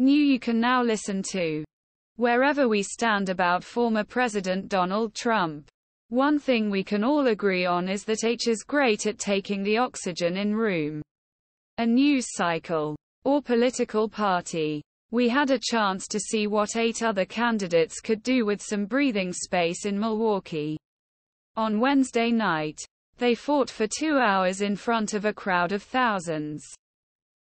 You can now listen to Wherever We Stand about former President Donald Trump. One thing we can all agree on is that H is great at taking the oxygen in room. A news cycle or political party. We had a chance to see what 8 other candidates could do with some breathing space in Milwaukee. On Wednesday night, they fought for 2 hours in front of a crowd of thousands.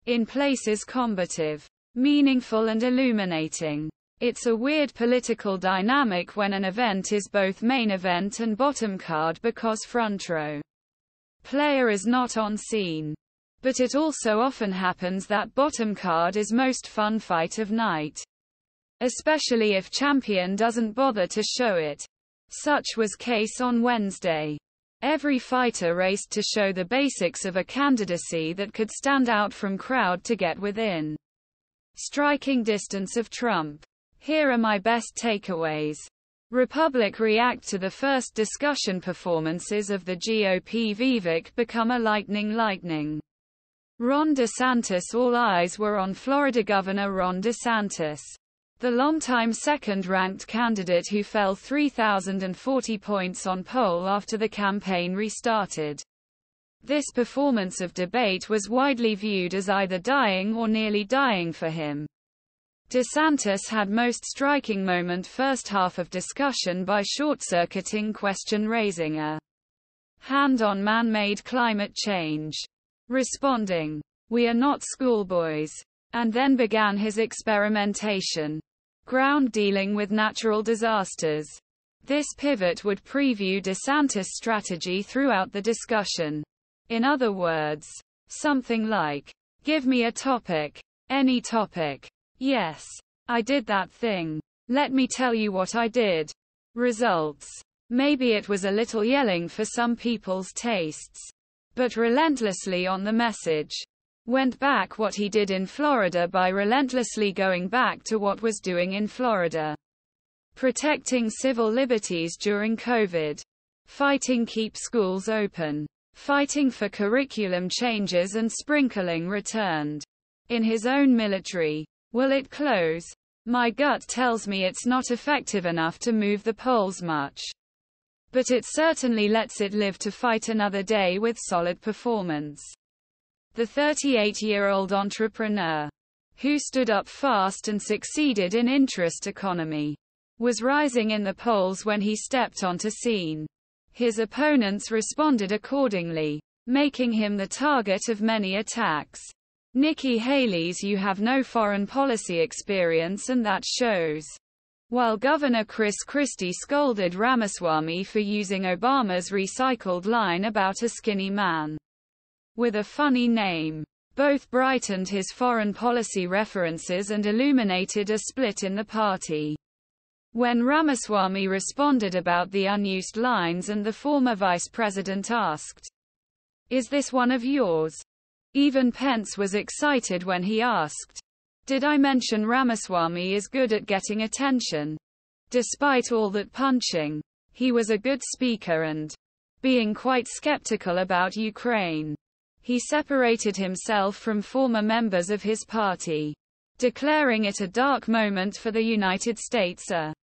In places combative, meaningful and illuminating. It's a weird political dynamic when an event is both main event and bottom card because front row player is not on scene. But it also often happens that bottom card is most fun fight of night. Especially if champion doesn't bother to show it. Such was case on Wednesday. Every fighter raced to show the basics of a candidacy that could stand out from crowd to get within striking distance of Trump. Here are my best takeaways. Republic react to the first discussion performances of the GOP. VIVEK become a lightning. Ron DeSantis. All eyes were on Florida Governor Ron DeSantis, the longtime second-ranked candidate who fell 3,040 points on poll after the campaign restarted. This performance of debate was widely viewed as either dying or nearly dying for him. DeSantis had most striking moment first half of discussion by short-circuiting question raising a hand on man-made climate change. Responding, "We are not schoolboys," and then began his experimentation. Ground dealing with natural disasters. This pivot would preview DeSantis' strategy throughout the discussion. In other words, something like, "Give me a topic. Any topic. Yes. I did that thing. Let me tell you what I did." Results. Maybe it was a little yelling for some people's tastes. But relentlessly on the message. Went back what he did in Florida by relentlessly going back to what was doing in Florida. Protecting civil liberties during COVID. Fighting keep schools open. Fighting for curriculum changes and sprinkling returned. In his own military. Will it close? My gut tells me it's not effective enough to move the polls much. But it certainly lets it live to fight another day with solid performance. The 38-year-old entrepreneur, who stood up fast and succeeded in interest economy, was rising in the polls when he stepped onto scene. His opponents responded accordingly, making him the target of many attacks. Nikki Haley's "You have no foreign policy experience and that shows." While Governor Chris Christie scolded Ramaswamy for using Obama's recycled line about a skinny man with a funny name. Both brightened his foreign policy references and illuminated a split in the party. When Ramaswamy responded about the unused lines and the former vice president asked, "Is this one of yours?" Even Pence was excited when he asked, "Did I mention Ramaswamy is good at getting attention?" Despite all that punching, he was a good speaker and being quite skeptical about Ukraine. He separated himself from former members of his party, declaring it a dark moment for the United States, a